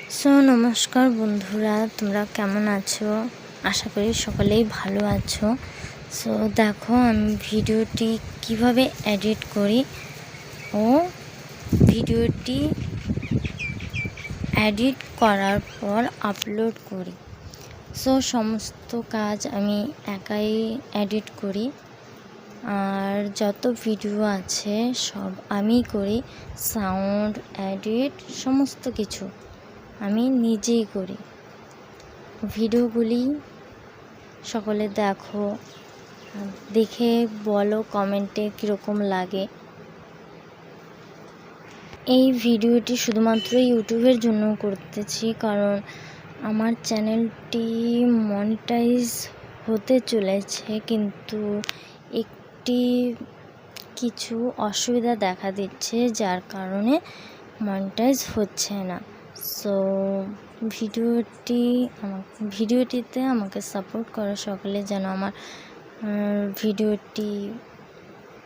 নমস্কার বন্ধুরা, তোমরা কেমন আছো? আশা করি সকলেই ভালো আছো। দেখো আমি ভিডিওটি কিভাবে এডিট করি ও ভিডিওটি এডিট করার পর আপলোড করি। সমস্ত কাজ আমি একাই এডিট করি, আর যত ভিডিও আছে সব আমি করি। সাউন্ড এডিট সমস্ত কিছু আমি নিজেই করি। ভিডিওগুলি সকলে দেখো, দেখে বলো কমেন্টে কীরকম লাগে। এই ভিডিওটি শুধুমাত্র ইউটিউবের জন্য করতেছি, কারণ আমার চ্যানেলটি মনিটাইজ হতে চলেছে, কিন্তু একটি কিছু অসুবিধা দেখা দিচ্ছে, যার কারণে মনিটাইজ হচ্ছে না। ভিডিওটিতে আমাকে সাপোর্ট করো সকলে, যেন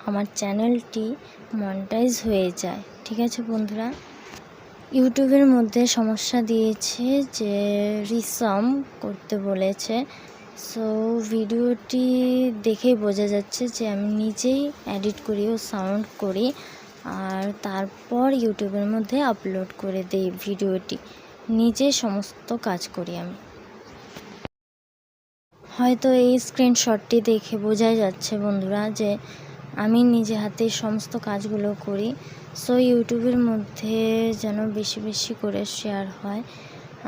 আমার চ্যানেলটি মনিটাইজ হয়ে যায়। ঠিক আছে বন্ধুরা, ইউটিউবের মধ্যে সমস্যা দিয়েছে যে রিসাম করতে বলেছে। ভিডিওটি দেখেই বোঝা যাচ্ছে যে আমি নিজেই এডিট করি ও সাউন্ড করি, আর তারপর ইউটিউবের মধ্যে আপলোড করে দিই। ভিডিওটি নিজে সমস্ত কাজ করি আমি। হয়তো এই স্ক্রিনশটটি দেখে বোঝাই যাচ্ছে বন্ধুরা যে আমি নিজে হাতে সমস্ত কাজগুলো করি। ইউটিউবের মধ্যে যেন বেশি বেশি করে শেয়ার হয়।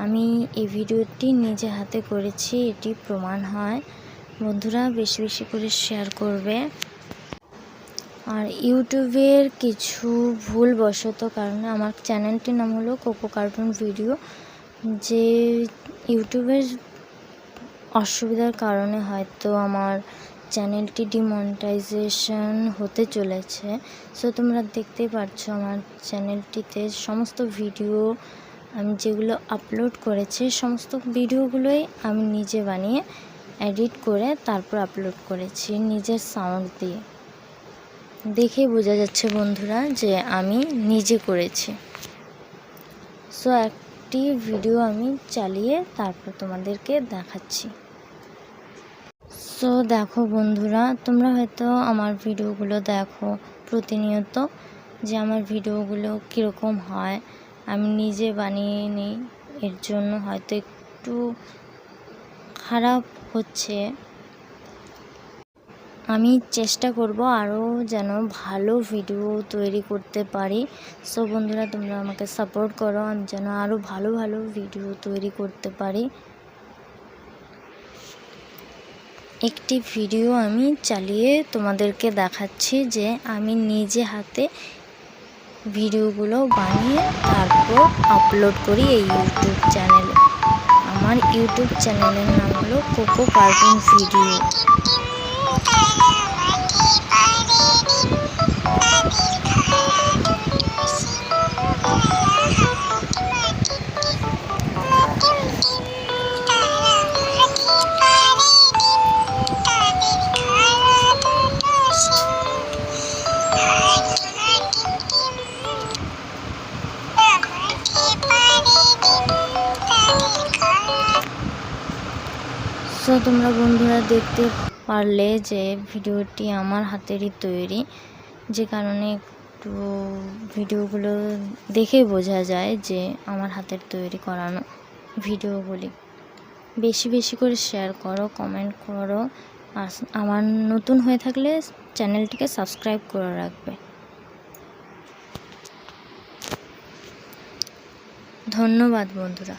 আমি এই ভিডিওটি নিজে হাতে করেছি, এটি প্রমাণ হয়। বন্ধুরা বেশি বেশি করে শেয়ার করবে। আর ইউটিউবের কিছু ভুলবশত কারণে আমার চ্যানেলটির নাম হলো কোকো কার্টুন ভিডিও, যে ইউটিউবের অসুবিধার কারণে হয়তো আমার চ্যানেলটি ডিমনিটাইজেশন হতে চলেছে। তোমরা দেখতেই পারছো আমার চ্যানেলটিতে সমস্ত ভিডিও আমি যেগুলো আপলোড করেছি, সমস্ত ভিডিওগুলোই আমি নিজে বানিয়ে এডিট করে তারপর আপলোড করেছি নিজের সাউন্ড দিয়ে। দেখেই বোঝা যাচ্ছে বন্ধুরা যে আমি নিজে করেছি। একটি ভিডিও আমি চালিয়ে তারপর তোমাদেরকে দেখাচ্ছি। দেখো বন্ধুরা, তোমরা হয়তো আমার ভিডিওগুলো দেখো প্রতিনিয়ত, যে আমার ভিডিওগুলো কীরকম হয়। আমি নিজে বানিয়ে নিই, এর জন্য হয়তো একটু খারাপ হচ্ছে। আমি চেষ্টা করব আরও যেন ভালো ভিডিও তৈরি করতে পারি। বন্ধুরা তোমরা আমাকে সাপোর্ট করো, আমি যেন আরও ভালো ভালো ভিডিও তৈরি করতে পারি। একটি ভিডিও আমি চালিয়ে তোমাদেরকে দেখাচ্ছি যে আমি নিজে হাতে ভিডিওগুলো বানিয়ে তারপর আপলোড করি এই ইউটিউব চ্যানেলে। আমার ইউটিউব চ্যানেলের নাম হলো কোকো কার্টুন ভিডিও। তোমরা বন্ধুরা দেখতে পারলে যে ভিডিওটি আমার হাতেরই তৈরি, যে কারণে একটু ভিডিওগুলো দেখে বোঝা যায় যে আমার হাতের তৈরি করানো ভিডিওগুলি। বেশি বেশি করে শেয়ার করো, কমেন্ট করো, আর আমার নতুন হয়ে থাকলে চ্যানেলটিকে সাবস্ক্রাইব করে রাখবে। ধন্যবাদ বন্ধুরা।